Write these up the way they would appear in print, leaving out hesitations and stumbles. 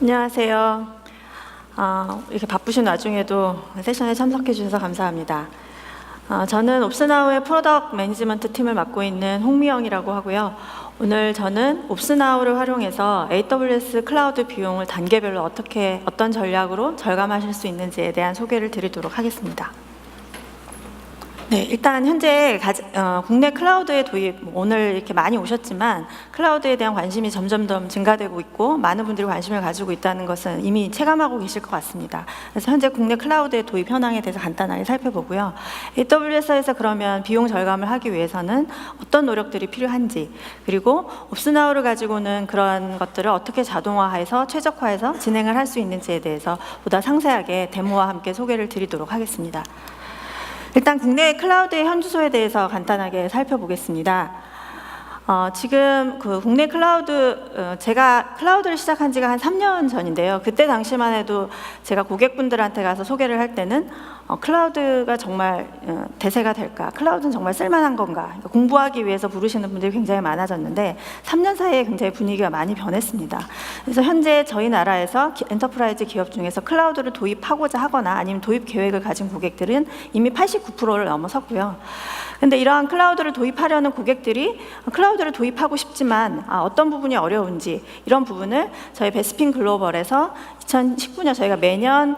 안녕하세요. 이렇게 바쁘신 와중에도 세션에 참석해 주셔서 감사합니다. 저는 옵스나우의 프로덕트 매니지먼트 팀을 맡고 있는 홍미영이라고 하고요. 오늘 저는 옵스나우를 활용해서 AWS 클라우드 비용을 단계별로 어떤 전략으로 절감하실 수 있는지에 대한 소개를 드리도록 하겠습니다. 네, 일단 현재 국내 클라우드의 도입, 오늘 이렇게 많이 오셨지만 클라우드에 대한 관심이 점점 더 증가되고 있고 많은 분들이 관심을 가지고 있다는 것은 이미 체감하고 계실 것 같습니다. 그래서 현재 국내 클라우드의 도입 현황에 대해서 간단하게 살펴보고요. AWS에서 그러면 비용 절감을 하기 위해서는 어떤 노력들이 필요한지, 그리고 옵스나우를 가지고는 그런 것들을 어떻게 자동화해서 최적화해서 진행을 할 수 있는지에 대해서 보다 상세하게 데모와 함께 소개를 드리도록 하겠습니다. 일단 국내 클라우드의 현주소에 대해서 간단하게 살펴보겠습니다. 지금 국내 클라우드, 제가 클라우드를 시작한 지가 한 3년 전인데요. 그때 당시만 해도 제가 고객분들한테 가서 소개를 할 때는 클라우드가 정말 대세가 될까? 클라우드는 정말 쓸만한 건가? 그러니까 공부하기 위해서 부르시는 분들이 굉장히 많아졌는데 3년 사이에 굉장히 분위기가 많이 변했습니다. 그래서 현재 저희 나라에서 엔터프라이즈 기업 중에서 클라우드를 도입하고자 하거나 아니면 도입 계획을 가진 고객들은 이미 89%를 넘어섰고요. 근데 이러한 클라우드를 도입하려는 고객들이 클라우드를 도입하고 싶지만 어떤 부분이 어려운지 이런 부분을 저희 베스핀 글로벌에서 2019년 저희가 매년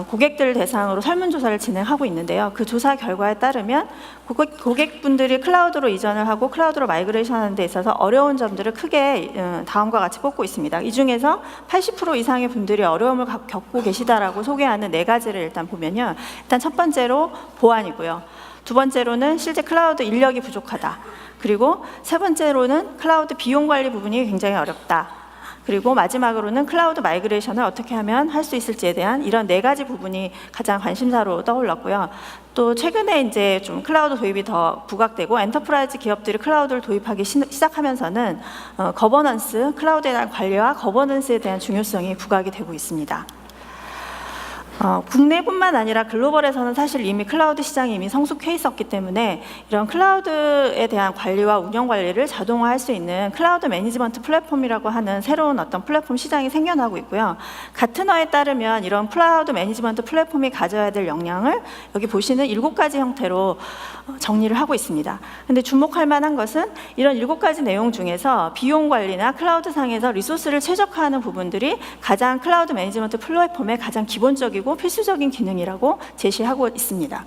고객들 대상으로 설문조사를 진행하고 있는데요. 그 조사 결과에 따르면 고객분들이 클라우드로 이전을 하고 클라우드로 마이그레이션 하는 데 있어서 어려운 점들을 크게 다음과 같이 꼽고 있습니다. 이 중에서 80% 이상의 분들이 어려움을 겪고 계시다라고 소개하는 4가지를 일단 보면요. 일단 첫 번째로 보안이고요. 두 번째로는 실제 클라우드 인력이 부족하다. 그리고 세 번째로는 클라우드 비용 관리 부분이 굉장히 어렵다. 그리고 마지막으로는 클라우드 마이그레이션을 어떻게 하면 할 수 있을지에 대한 이런 4가지 부분이 가장 관심사로 떠올랐고요. 또 최근에 이제 좀 클라우드 도입이 더 부각되고 엔터프라이즈 기업들이 클라우드를 도입하기 시작하면서는 거버넌스, 클라우드에 대한 관리와 거버넌스에 대한 중요성이 부각이 되고 있습니다. 국내뿐만 아니라 글로벌에서는 사실 이미 클라우드 시장이 이미 성숙해 있었기 때문에 이런 클라우드에 대한 관리와 운영 관리를 자동화할 수 있는 클라우드 매니지먼트 플랫폼이라고 하는 새로운 어떤 플랫폼 시장이 생겨나고 있고요. 가트너에 따르면 이런 클라우드 매니지먼트 플랫폼이 가져야 될 역량을 여기 보시는 7가지 형태로 정리를 하고 있습니다. 근데 주목할 만한 것은 이런 7가지 내용 중에서 비용 관리나 클라우드 상에서 리소스를 최적화하는 부분들이 가장 클라우드 매니지먼트 플랫폼의 가장 기본적이고 필수적인 기능이라고 제시하고 있습니다.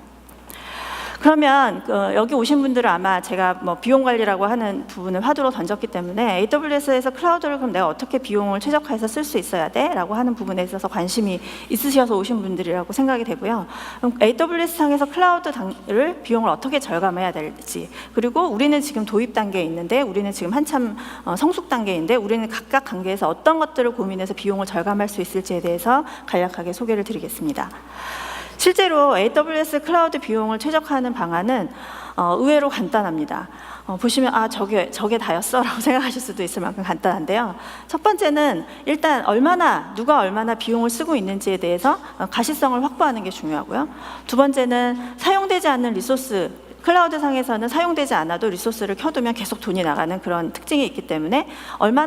그러면 여기 오신 분들은 아마 제가 비용 관리라고 하는 부분을 화두로 던졌기 때문에 AWS에서 클라우드를 그럼 내가 어떻게 비용을 최적화해서 쓸 수 있어야 돼? 라고 하는 부분에 있어서 관심이 있으셔서 오신 분들이라고 생각이 되고요. 그럼 AWS 상에서 클라우드를 비용을 어떻게 절감해야 될지, 그리고 우리는 지금 도입 단계에 있는데 우리는 지금 한참 성숙 단계인데 우리는 각각 단계에서 어떤 것들을 고민해서 비용을 절감할 수 있을지에 대해서 간략하게 소개를 드리겠습니다. 실제로 AWS 클라우드 비용을 최적화하는 방안은 의외로 간단합니다. 보시면 저게 다였어? 라고 생각하실 수도 있을 만큼 간단한데요. 첫 번째는 일단 누가 얼마나 비용을 쓰고 있는지에 대해서 가시성을 확보하는 게 중요하고요. 두 번째는 사용되지 않는 리소스, 클라우드 상에서는 사용되지 않아도 리소스를 켜두면 계속 돈이 나가는 그런 특징이 있기 때문에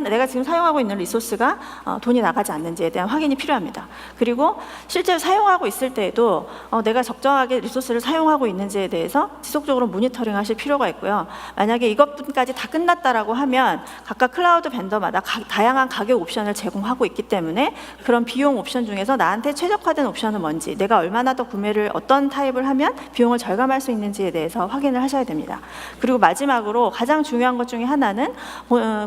내가 지금 사용하고 있는 리소스가 돈이 나가지 않는지에 대한 확인이 필요합니다. 그리고 실제로 사용하고 있을 때에도 내가 적정하게 리소스를 사용하고 있는지에 대해서 지속적으로 모니터링 하실 필요가 있고요. 만약에 이것까지 다 끝났다라고 하면 각각 클라우드 벤더마다 다양한 가격 옵션을 제공하고 있기 때문에 그런 비용 옵션 중에서 나한테 최적화된 옵션은 뭔지, 내가 얼마나 더 구매를 어떤 타입을 하면 비용을 절감할 수 있는지에 대해서 확인을 하셔야 됩니다. 그리고 마지막으로 가장 중요한 것 중에 하나는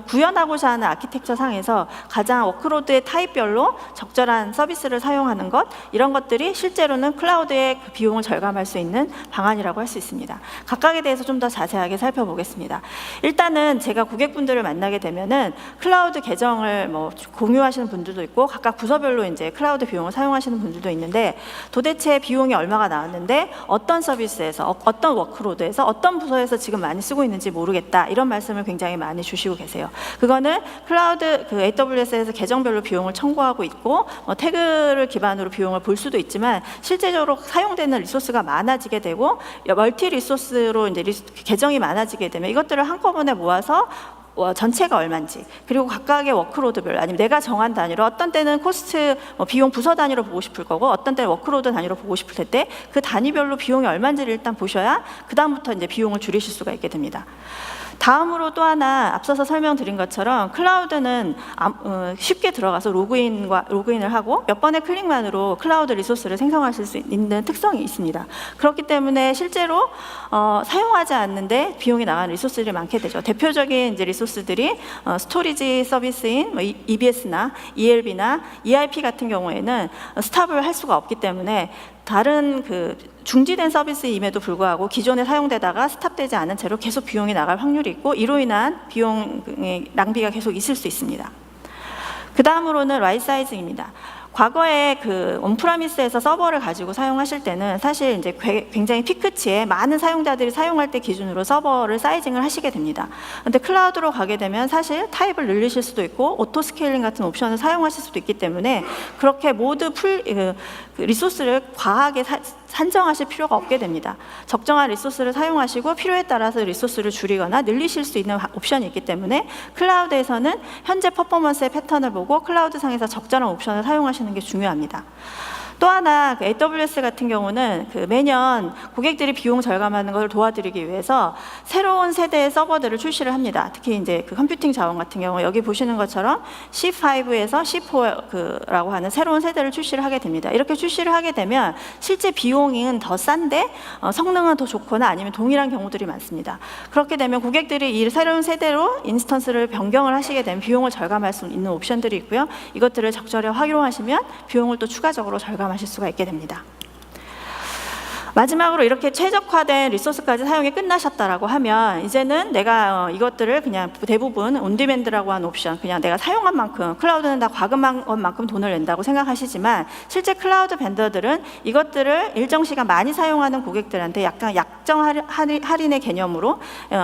구현하고자 하는 아키텍처 상에서 가장 워크로드의 타입별로 적절한 서비스를 사용하는 것, 이런 것들이 실제로는 클라우드의 비용을 절감할 수 있는 방안이라고 할 수 있습니다. 각각에 대해서 좀 더 자세하게 살펴보겠습니다. 일단은 제가 고객분들을 만나게 되면은 클라우드 계정을 공유하시는 분들도 있고 각각 부서별로 이제 클라우드 비용을 사용하시는 분들도 있는데 도대체 비용이 얼마가 나왔는데 어떤 서비스에서 어떤 워크로드에서 어떤 부서에서 지금 많이 쓰고 있는지 모르겠다, 이런 말씀을 굉장히 많이 주시고 계세요. 그거는 클라우드 AWS에서 계정별로 비용을 청구하고 있고 태그를 기반으로 비용을 볼 수도 있지만 실제적으로 사용되는 리소스가 많아지게 되고 멀티 리소스로 이제 계정이 많아지게 되면 이것들을 한꺼번에 모아서 전체가 얼마인지, 그리고 각각의 워크로드별, 아니면 내가 정한 단위로, 어떤 때는 코스트 비용 부서 단위로 보고 싶을 거고, 어떤 때는 워크로드 단위로 보고 싶을 텐데, 그 단위별로 비용이 얼마인지를 일단 보셔야 그 다음부터 이제 비용을 줄이실 수가 있게 됩니다. 다음으로 또 하나, 앞서서 설명드린 것처럼 클라우드는 쉽게 들어가서 로그인을 하고 몇 번의 클릭만으로 클라우드 리소스를 생성하실 수 있는 특성이 있습니다. 그렇기 때문에 실제로 사용하지 않는데 비용이 나가는 리소스들이 많게 되죠. 대표적인 이제 리소스들이 스토리지 서비스인 EBS나 ELB나 EIP 같은 경우에는 스탑을 할 수가 없기 때문에 다른 중지된 서비스임에도 불구하고 기존에 사용되다가 스탑되지 않은 채로 계속 비용이 나갈 확률이 있고, 이로 인한 비용의 낭비가 계속 있을 수 있습니다. 그 다음으로는 라이트 사이징입니다. 과거에 온프라미스에서 서버를 가지고 사용하실 때는 사실 이제 굉장히 피크치에 많은 사용자들이 사용할 때 기준으로 서버를 사이징을 하시게 됩니다. 근데 클라우드로 가게 되면 사실 타입을 늘리실 수도 있고 오토 스케일링 같은 옵션을 사용하실 수도 있기 때문에 그렇게 모두 리소스를 과하게 산정하실 필요가 없게 됩니다. 적정한 리소스를 사용하시고 필요에 따라서 리소스를 줄이거나 늘리실 수 있는 옵션이 있기 때문에 클라우드에서는 현재 퍼포먼스의 패턴을 보고 클라우드 상에서 적절한 옵션을 사용하시는 게 중요합니다. 또 하나 AWS 같은 경우는 매년 고객들이 비용 절감하는 것을 도와드리기 위해서 새로운 세대의 서버들을 출시를 합니다. 특히 이제 컴퓨팅 자원 같은 경우 여기 보시는 것처럼 C5에서 C4라고 하는 새로운 세대를 출시를 하게 됩니다. 이렇게 출시를 하게 되면 실제 비용은 더 싼데 성능은 더 좋거나 아니면 동일한 경우들이 많습니다. 그렇게 되면 고객들이 이 새로운 세대로 인스턴스를 변경을 하시게 되면 비용을 절감할 수 있는 옵션들이 있고요. 이것들을 적절히 활용하시면 비용을 또 추가적으로 절감하실 수가 있게 됩니다. 마지막으로 이렇게 최적화된 리소스까지 사용이 끝나셨다라고 하면 이제는 내가 이것들을 그냥 대부분 온디맨드라고 하는 옵션, 그냥 내가 사용한 만큼, 클라우드는 다 과금한 것만큼 돈을 낸다고 생각하시지만 실제 클라우드 벤더들은 이것들을 일정 시간 많이 사용하는 고객들한테 약간 약정 할인의 개념으로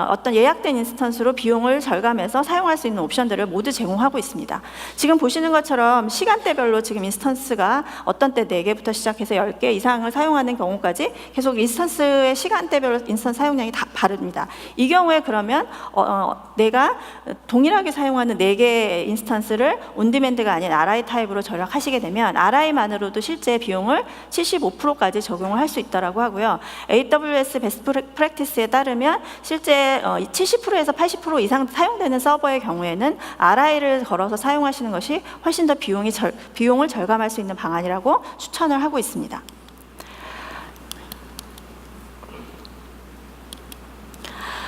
어떤 예약된 인스턴스로 비용을 절감해서 사용할 수 있는 옵션들을 모두 제공하고 있습니다. 지금 보시는 것처럼 시간대별로 지금 인스턴스가 어떤 때 4개부터 시작해서 10개 이상을 사용하는 경우까지 계속 인스턴스의 시간대별로 인스턴스 사용량이 다 다릅니다. 이 경우에 그러면 내가 동일하게 사용하는 4개의 인스턴스를 온디맨드가 아닌 RI 타입으로 전략하시게 되면 RI만으로도 실제 비용을 75%까지 적용을 할 수 있다고 하고요. AWS 베스트 프랙티스에 따르면 실제 70%에서 80% 이상 사용되는 서버의 경우에는 RI를 걸어서 사용하시는 것이 훨씬 더 비용을 절감할 수 있는 방안이라고 추천을 하고 있습니다.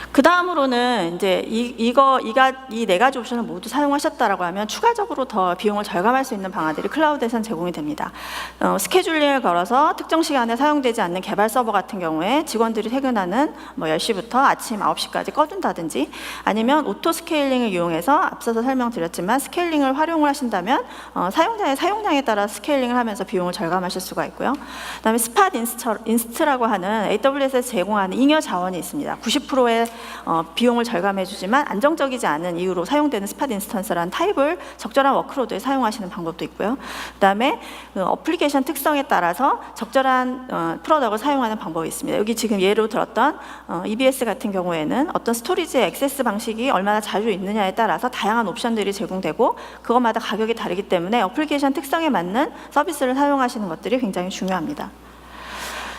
그 다음으로는 이제 이 4가지 옵션을 모두 사용하셨다라고 하면 추가적으로 더 비용을 절감할 수 있는 방안들이 클라우드에선 제공이 됩니다. 스케줄링을 걸어서 특정 시간에 사용되지 않는 개발 서버 같은 경우에 직원들이 퇴근하는 10시부터 아침 9시까지 꺼둔다든지, 아니면 오토 스케일링을 이용해서 앞서서 설명드렸지만 스케일링을 활용을 하신다면 사용자의 사용량에 따라 스케일링을 하면서 비용을 절감하실 수가 있고요. 그 다음에 스팟 인스트라고 하는 AWS에서 제공하는 잉여 자원이 있습니다. 90%의 비용을 절감해 주지만 안정적이지 않은 이유로 사용되는 스팟 인스턴스라는 타입을 적절한 워크로드에 사용하시는 방법도 있고요. 그 다음에 어플리케이션 특성에 따라서 적절한 프로덕을 사용하는 방법이 있습니다. 여기 지금 예로 들었던 EBS 같은 경우에는 어떤 스토리지의 액세스 방식이 얼마나 자주 있느냐에 따라서 다양한 옵션들이 제공되고 그것마다 가격이 다르기 때문에 어플리케이션 특성에 맞는 서비스를 사용하시는 것들이 굉장히 중요합니다.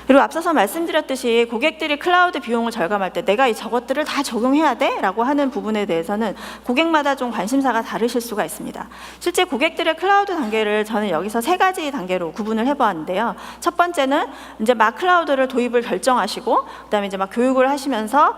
그리고 앞서서 말씀드렸듯이 고객들이 클라우드 비용을 절감할 때 내가 저것들을 다 적용해야 돼? 라고 하는 부분에 대해서는 고객마다 좀 관심사가 다르실 수가 있습니다. 실제 고객들의 클라우드 단계를 저는 여기서 3가지 단계로 구분을 해보았는데요. 첫 번째는 이제 막 클라우드를 도입을 결정하시고 그다음에 이제 막 교육을 하시면서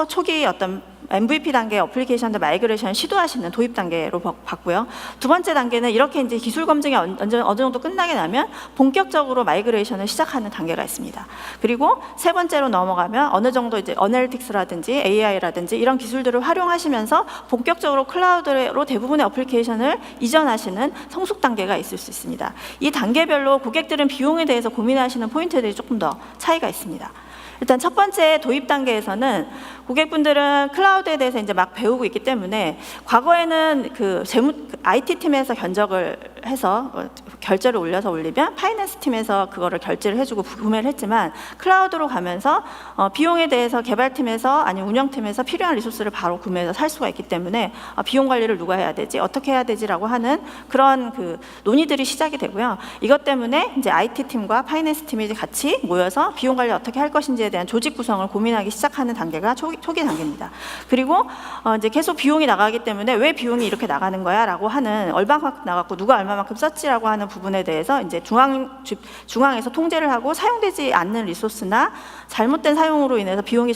초기 어떤 MVP 단계 어플리케이션들 마이그레이션 시도하시는 도입 단계로 봤고요. 두 번째 단계는 이렇게 이제 기술 검증이 어느 정도 끝나게 나면 본격적으로 마이그레이션을 시작하는 단계가 있습니다. 그리고 세 번째로 넘어가면 어느 정도 이제 어널리틱스라든지 AI라든지 이런 기술들을 활용하시면서 본격적으로 클라우드로 대부분의 어플리케이션을 이전하시는 성숙 단계가 있을 수 있습니다. 이 단계별로 고객들은 비용에 대해서 고민하시는 포인트들이 조금 더 차이가 있습니다. 일단 첫 번째 도입 단계에서는 고객분들은 클라우드에 대해서 이제 막 배우고 있기 때문에 과거에는 IT 팀에서 견적을 해서 결제를 올려서 올리면 파이낸스 팀에서 그거를 결제를 해주고 구매를 했지만 클라우드로 가면서 비용에 대해서 개발팀에서 아니면 운영팀에서 필요한 리소스를 바로 구매해서 살 수가 있기 때문에 비용 관리를 누가 해야 되지, 어떻게 해야 되지라고 하는 그런 그 논의들이 시작이 되고요. 이것 때문에 이제 IT 팀과 파이낸스 팀이 같이 모여서 비용 관리 어떻게 할 것인지에 대한 조직 구성을 고민하기 시작하는 단계가 초기 단계입니다. 그리고 이제 계속 비용이 나가기 때문에 왜 비용이 이렇게 나가는 거야라고 하는 얼마만큼 나갔고 누가 얼마만큼 썼지라고 하는 부분에 대해서 이제 중앙에서 통제를 하고 사용되지 않는 리소스나 잘못된 사용으로 인해서 비용이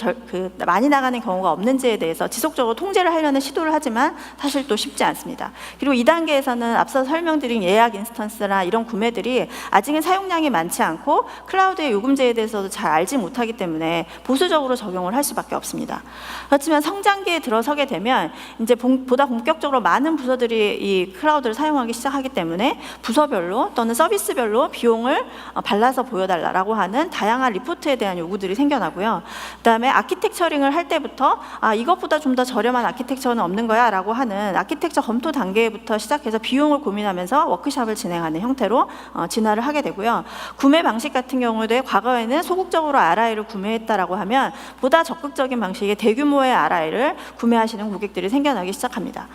많이 나가는 경우가 없는지에 대해서 지속적으로 통제를 하려는 시도를 하지만 사실 또 쉽지 않습니다. 그리고 2단계에서는 앞서 설명드린 예약 인스턴스나 이런 구매들이 아직은 사용량이 많지 않고 클라우드의 요금제에 대해서도 잘 알지 못하기 때문에 보수적으로 적용을 할 수밖에 없습니다. 그렇지만 성장기에 들어서게 되면 이제 보다 본격적으로 많은 부서들이 이 클라우드를 사용하기 시작하기 때문에 부서별로 또는 서비스별로 비용을 발라서 보여달라고 하는 다양한 리포트에 대한 요구들이 생겨나고요. 그다음에 아키텍처링을 할 때부터 이것보다 좀 더 저렴한 아키텍처는 없는 거야 라고 하는 아키텍처 검토 단계부터 시작해서 비용을 고민하면서 워크숍을 진행하는 형태로 진화를 하게 되고요. 구매 방식 같은 경우도 과거에는 소극적으로 RI를 구매했다라고 하면 보다 적극적인 방식의 대규모의 RI를 구매하시는 고객들이 생겨나기 시작합니다.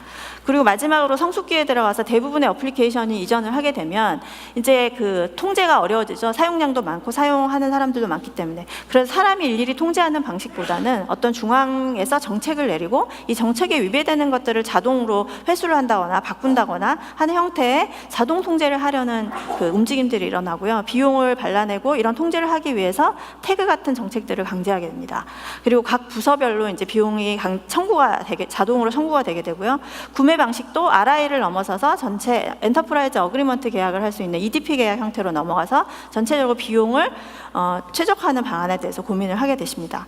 그리고 마지막으로 성숙기에 들어와서 대부분의 어플리케이션이 이전을 하게 되면 이제 그 통제가 어려워지죠. 사용량도 많고 사용하는 사람들도 많기 때문에. 그래서 사람이 일일이 통제하는 방식보다는 어떤 중앙에서 정책을 내리고 이 정책에 위배되는 것들을 자동으로 회수를 한다거나 바꾼다거나 하는 형태의 자동 통제를 하려는 그 움직임들이 일어나고요. 비용을 발라내고 이런 통제를 하기 위해서 태그 같은 정책들을 강제하게 됩니다. 그리고 각 부서별로 이제 비용이 자동으로 청구가 되게 되고요. 구매 방식도 RI를 넘어서서 전체 엔터프라이즈 어그리먼트 계약을 할 수 있는 EDP 계약 형태로 넘어가서 전체적으로 비용을 최적화하는 방안에 대해서 고민을 하게 되십니다.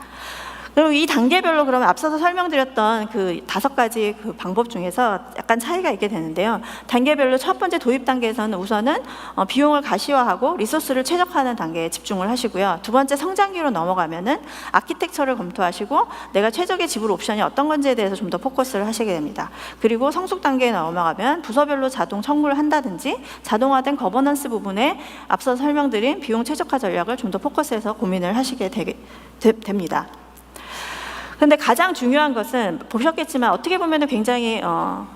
그리고 이 단계별로 그러면 앞서서 설명드렸던 그 5가지 그 방법 중에서 약간 차이가 있게 되는데요. 단계별로 첫 번째 도입 단계에서는 우선은 비용을 가시화하고 리소스를 최적화하는 단계에 집중을 하시고요. 두 번째 성장기로 넘어가면은 아키텍처를 검토하시고 내가 최적의 지불 옵션이 어떤 건지에 대해서 좀 더 포커스를 하시게 됩니다. 그리고 성숙 단계에 넘어가면 부서별로 자동 청구를 한다든지 자동화된 거버넌스 부분에 앞서 설명드린 비용 최적화 전략을 좀 더 포커스해서 고민을 하시게 됩니다. 근데 가장 중요한 것은 보셨겠지만 어떻게 보면 굉장히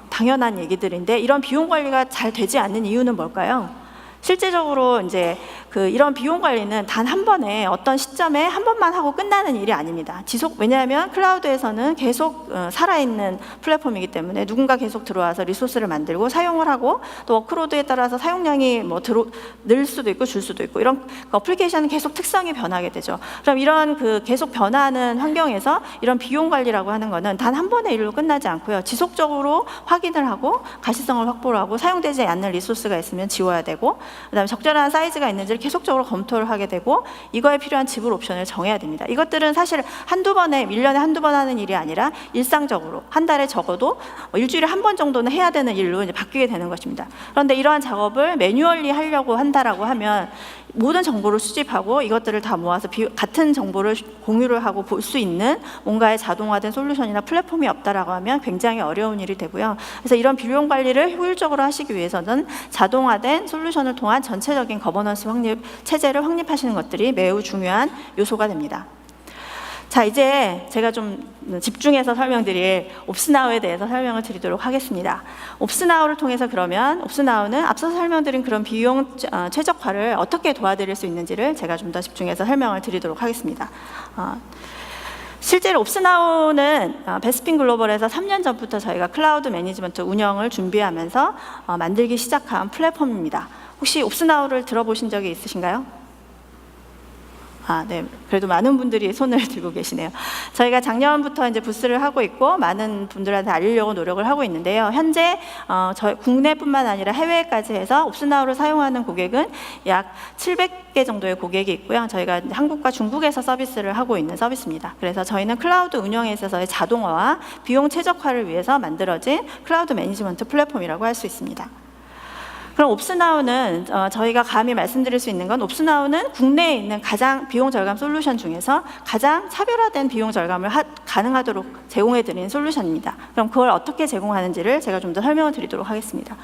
당연한 얘기들인데 이런 비용 관리가 잘 되지 않는 이유는 뭘까요? 실제적으로 이제 이런 비용 관리는 단 한 번에 어떤 시점에 한 번만 하고 끝나는 일이 아닙니다. 왜냐하면 클라우드에서는 계속 살아있는 플랫폼이기 때문에 누군가 계속 들어와서 리소스를 만들고 사용을 하고 또 워크로드에 따라서 사용량이 늘 수도 있고 줄 수도 있고 이런 어플리케이션은 계속 특성이 변하게 되죠. 그럼 이런 계속 변하는 환경에서 이런 비용 관리라고 하는 거는 단 한 번의 일로 끝나지 않고요. 지속적으로 확인을 하고 가시성을 확보를 하고 사용되지 않는 리소스가 있으면 지워야 되고 그다음에 적절한 사이즈가 있는지를 계속적으로 검토를 하게 되고 이거에 필요한 지불 옵션을 정해야 됩니다. 이것들은 사실 1년에 한두 번 하는 일이 아니라 일상적으로 한 달에 적어도 일주일에 한 번 정도는 해야 되는 일로 이제 바뀌게 되는 것입니다. 그런데 이러한 작업을 매뉴얼리 하려고 한다라고 하면 모든 정보를 수집하고 이것들을 다 모아서 같은 정보를 공유를 하고 볼 수 있는 뭔가의 자동화된 솔루션이나 플랫폼이 없다라고 하면 굉장히 어려운 일이 되고요. 그래서 이런 비용 관리를 효율적으로 하시기 위해서는 자동화된 솔루션을 통한 전체적인 거버넌스 체제를 확립하시는 것들이 매우 중요한 요소가 됩니다. 자, 이제 제가 좀 집중해서 설명드릴 옵스나우에 대해서 설명을 드리도록 하겠습니다. 옵스나우를 통해서 그러면 옵스나우는 앞서 설명드린 그런 비용 최적화를 어떻게 도와드릴 수 있는지를 제가 좀 더 집중해서 설명을 드리도록 하겠습니다. 실제로 옵스나우는 베스핀 글로벌에서 3년 전부터 저희가 클라우드 매니지먼트 운영을 준비하면서 만들기 시작한 플랫폼입니다. 혹시 옵스나우를 들어보신 적이 있으신가요? 네. 그래도 많은 분들이 손을 들고 계시네요. 저희가 작년부터 이제 부스를 하고 있고 많은 분들한테 알리려고 노력을 하고 있는데요. 현재 국내뿐만 아니라 해외까지 해서 옵스나우를 사용하는 고객은 약 700개 정도의 고객이 있고요. 저희가 한국과 중국에서 서비스를 하고 있는 서비스입니다. 그래서 저희는 클라우드 운영에 있어서의 자동화와 비용 최적화를 위해서 만들어진 클라우드 매니지먼트 플랫폼이라고 할 수 있습니다. 그럼 옵스나우는 저희가 감히 말씀드릴 수 있는 건 옵스나우는 국내에 있는 가장 비용 절감 솔루션 중에서 가장 차별화된 비용 절감을 가능하도록 제공해 드리는 솔루션입니다. 그럼 그걸 어떻게 제공하는지를 제가 좀 더 설명을 드리도록 하겠습니다.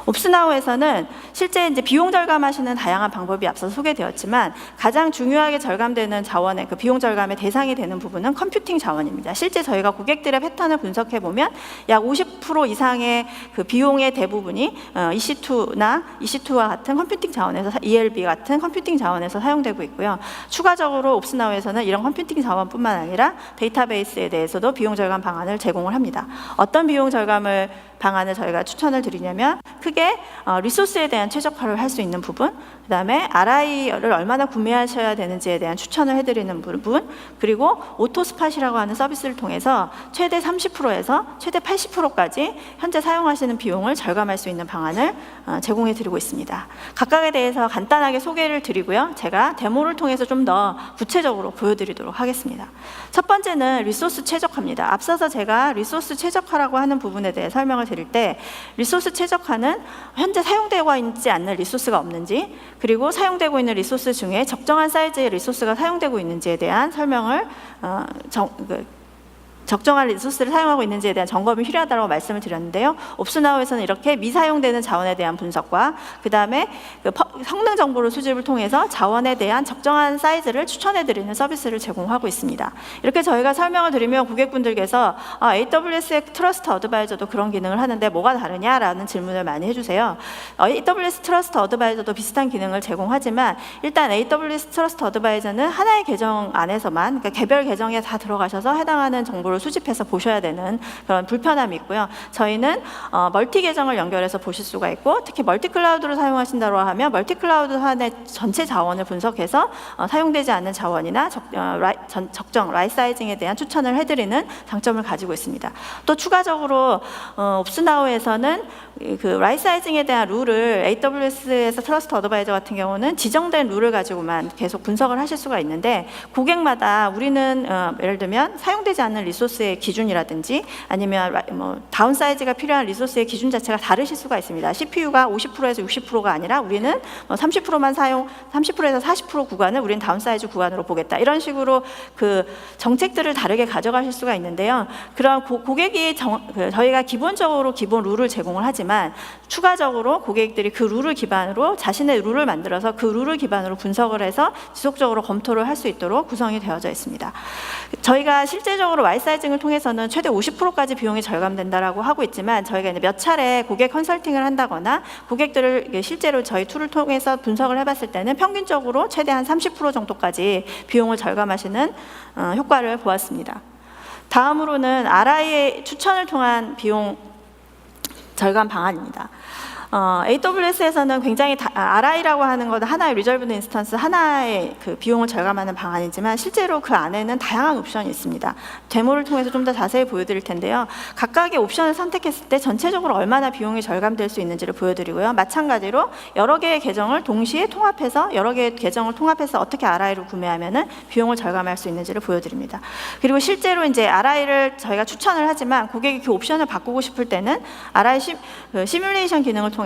옵스나우에서는 실제 이제 비용 절감하시는 다양한 방법이 앞서 소개되었지만 가장 중요하게 절감되는 자원의 그 비용 절감의 대상이 되는 부분은 컴퓨팅 자원입니다. 실제 저희가 고객들의 패턴을 분석해 보면 약 50% 이상의 그 비용의 대부분이 EC2와 같은 컴퓨팅 자원에서 ELB 같은 컴퓨팅 자원에서 사용되고 있고요. 추가적으로 옵스나우에서는 이런 컴퓨팅 자원뿐만 아니라 데이터베이스에 대해서도 비용 절감 방안을 제공을 합니다. 어떤 비용 절감을 방안을 저희가 추천을 드리냐면 크게 리소스에 대한 최적화를 할 수 있는 부분, 그 다음에 RI를 얼마나 구매하셔야 되는지에 대한 추천을 해드리는 부분, 그리고 오토스팟이라고 하는 서비스를 통해서 최대 30%에서 최대 80%까지 현재 사용하시는 비용을 절감할 수 있는 방안을 제공해 드리고 있습니다. 각각에 대해서 간단하게 소개를 드리고요. 제가 데모를 통해서 좀 더 구체적으로 보여드리도록 하겠습니다. 첫 번째는 리소스 최적화입니다. 앞서서 제가 리소스 최적화라고 하는 부분에 대해 설명을 드릴 때 리소스 최적화는 현재 사용되고 있지 않는 리소스가 없는지, 그리고 사용되고 있는 리소스 중에 적정한 사이즈의 리소스가 사용되고 있는지에 대한 설명을 적정한 리소스를 사용하고 있는지에 대한 점검이 필요하다고 말씀을 드렸는데요. 옵스나우에서는 이렇게 미사용되는 자원에 대한 분석과 그 다음에 성능 정보를 수집을 통해서 자원에 대한 적정한 사이즈를 추천해드리는 서비스를 제공하고 있습니다. 이렇게 저희가 설명을 드리면 고객분들께서 AWS의 트러스트 어드바이저도 그런 기능을 하는데 뭐가 다르냐라는 질문을 많이 해주세요. AWS 트러스트 어드바이저도 비슷한 기능을 제공하지만 일단 AWS 트러스트 어드바이저는 하나의 계정 안에서만, 그러니까 개별 계정에 다 들어가셔서 해당하는 정보를 수집해서 보셔야 되는 그런 불편함이 있고요. 저희는 멀티 계정을 연결해서 보실 수가 있고, 특히 멀티 클라우드를 사용하신다고 하면 멀티 클라우드 안에 전체 자원을 분석해서 사용되지 않는 자원이나 적정 라이 사이징에 대한 추천을 해드리는 장점을 가지고 있습니다. 또 추가적으로 옵스나우에서는 그 라이 사이징에 대한 룰을 AWS에서 트러스트 어드바이저 같은 경우는 지정된 룰을 가지고만 계속 분석을 하실 수가 있는데, 고객마다 우리는 예를 들면 사용되지 않는 리소스의 기준이라든지 아니면 다운 사이즈가 필요한 리소스의 기준 자체가 다르실 수가 있습니다. CPU가 50%에서 60%가 아니라 우리는 30%만 사용, 30%에서 40% 구간을 우리는 다운 사이즈 구간으로 보겠다. 이런 식으로 그 정책들을 다르게 가져가실 수가 있는데요. 그런 고객이 저희가 기본적으로 기본 룰을 제공을 하지만 추가적으로 고객들이 그 룰을 기반으로 자신의 룰을 만들어서 그 룰을 기반으로 분석을 해서 지속적으로 검토를 할 수 있도록 구성이 되어져 있습니다. 저희가 실제적으로 라이 사이징을 통해서는 최대 50%까지 비용이 절감된다라고 하고 있지만, 저희가 이제 몇 차례 고객 컨설팅을 한다거나 고객들을 실제로 저희 툴을 통해서 분석을 해봤을 때는 평균적으로 최대한 30% 정도까지 비용을 절감하시는 효과를 보았습니다. 다음으로는 RI의 추천을 통한 비용 절감 방안입니다. AWS에서는 굉장히 RI라고 하는 것은 하나의 리저브드 인스턴스, 하나의 그 비용을 절감하는 방안이지만 실제로 그 안에는 다양한 옵션이 있습니다. 데모를 통해서 좀 더 자세히 보여드릴 텐데요. 각각의 옵션을 선택했을 때 전체적으로 얼마나 비용이 절감될 수 있는지를 보여드리고요. 마찬가지로 여러 개의 계정을 동시에 통합해서 어떻게 RI를 구매하면은 비용을 절감할 수 있는지를 보여드립니다. 그리고 실제로 이제 RI를 저희가 추천을 하지만 고객이 그 옵션을 바꾸고 싶을 때는 RI 시뮬레이션 기능을 통해서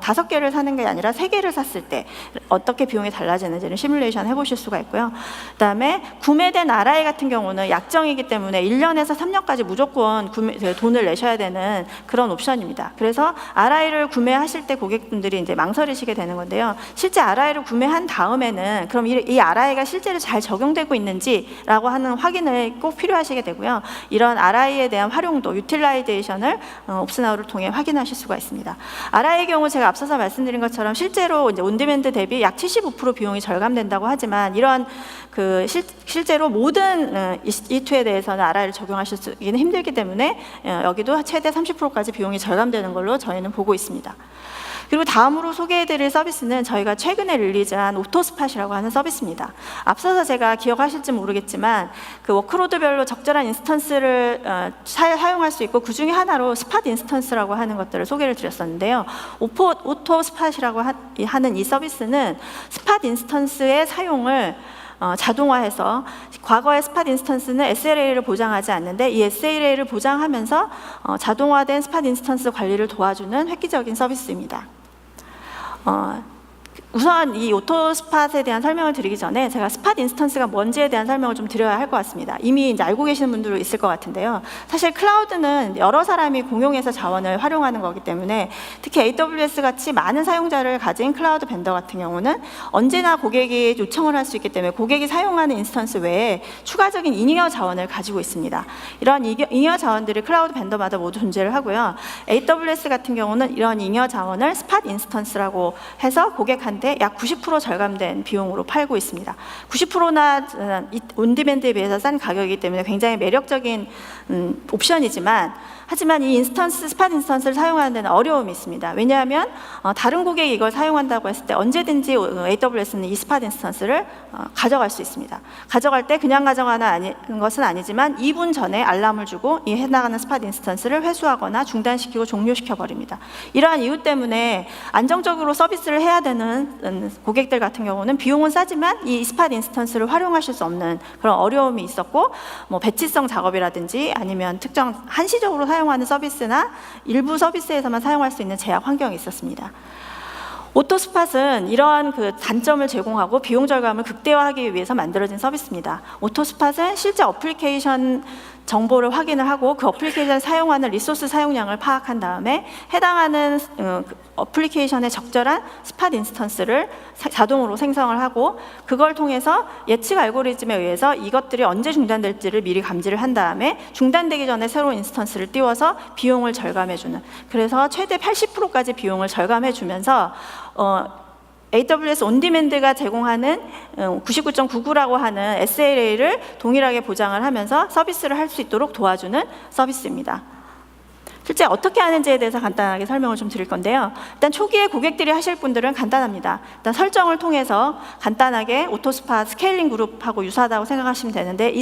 5개를 사는 게 아니라 3개를 샀을 때 어떻게 비용이 달라지는지를 시뮬레이션 해보실 수가 있고요. 그 다음에 구매된 RI 같은 경우는 약정이기 때문에 1년에서 3년까지 무조건 돈을 내셔야 되는 그런 옵션입니다. 그래서 RI를 구매하실 때 고객분들이 이제 망설이시게 되는 건데요. 실제 RI를 구매한 다음에는 그럼 이 RI가 실제로 잘 적용되고 있는지라고 하는 확인을 꼭 필요하시게 되고요. 이런 RI에 대한 활용도, 유틸라이제이션을 옵스나우를 통해 확인하실 수가 있습니다. RI의 경우 제가 앞서서 말씀드린 것처럼 실제로 이제 온디맨드 대비 약 75% 비용이 절감된다고 하지만, 이런 실제로 모든 E2에 대해서는 RI를 적용하시기는 힘들기 때문에 여기도 최대 30%까지 비용이 절감되는 걸로 저희는 보고 있습니다. 그리고 다음으로 소개해드릴 서비스는 저희가 최근에 릴리즈한 오토스팟이라고 하는 서비스입니다. 앞서서 제가 기억하실지 모르겠지만 그 워크로드별로 적절한 인스턴스를 사용할 수 있고, 그 중에 하나로 스팟 인스턴스라고 하는 것들을 소개를 드렸었는데요. 오토스팟이라고 하는 이 서비스는 스팟 인스턴스의 사용을 자동화해서, 과거의 스팟 인스턴스는 SLA를 보장하지 않는데 이 SLA를 보장하면서 자동화된 스팟 인스턴스 관리를 도와주는 획기적인 서비스입니다. 우선 이 오토스팟에 대한 설명을 드리기 전에 제가 스팟 인스턴스가 뭔지에 대한 설명을 좀 드려야 할 것 같습니다. 이미 이제 알고 계시는 분들도 있을 것 같은데요. 사실 클라우드는 여러 사람이 공용해서 자원을 활용하는 거기 때문에 특히 AWS 같이 많은 사용자를 가진 클라우드 벤더 같은 경우는 언제나 고객이 요청을 할 수 있기 때문에 고객이 사용하는 인스턴스 외에 추가적인 잉여 자원을 가지고 있습니다. 이런 잉여 자원들이 클라우드 벤더마다 모두 존재를 하고요. AWS 같은 경우는 이런 잉여 자원을 스팟 인스턴스라고 해서 고객한테 약 90% 절감된 비용으로 팔고 있습니다. 90%나 온디맨드에 비해서 싼 가격이기 때문에 굉장히 매력적인 옵션이지만 하지만 이 스팟 인스턴스를 사용하는 데는 어려움이 있습니다. 왜냐하면 다른 고객이 이걸 사용한다고 했을 때 언제든지 AWS는 이 스팟 인스턴스를 가져갈 수 있습니다. 가져갈 때 그냥 가져가는 것은 아니지만 2분 전에 알람을 주고 이 해당하는 스팟 인스턴스를 회수하거나 중단시키고 종료시켜 버립니다. 이러한 이유 때문에 안정적으로 서비스를 해야 되는 고객들 같은 경우는 비용은 싸지만 이 스팟 인스턴스를 활용하실 수 없는 그런 어려움이 있었고, 뭐 배치성 작업이라든지 아니면 특정 한시적으로 사용하는 서비스나 일부 서비스에서만 사용할 수 있는 제약 환경이 있었습니다. 오토스팟은 이러한 그 단점을 제공하고 비용 절감을 극대화하기 위해서 만들어진 서비스입니다. 오토스팟은 실제 어플리케이션 정보를 확인을 하고 그 어플리케이션을 사용하는 리소스 사용량을 파악한 다음에 해당하는 어플리케이션에 적절한 스팟 인스턴스를 자동으로 생성을 하고 그걸 통해서 예측 알고리즘에 의해서 이것들이 언제 중단될지를 미리 감지를 한 다음에 중단되기 전에 새로운 인스턴스를 띄워서 비용을 절감해주는, 그래서 최대 80%까지 비용을 절감해주면서 AWS 온디맨드가 제공하는 99.99라고 하는 SLA를 동일하게 보장을 하면서 서비스를 할 수 있도록 도와주는 서비스입니다. 실제 어떻게 하는지에 대해서 간단하게 설명을 좀 드릴 건데요. 일단 초기에 고객들이 하실 분들은 간단합니다. 일단 설정을 통해서 간단하게 오토스팟 스케일링 그룹하고 유사하다고 생각하시면 되는데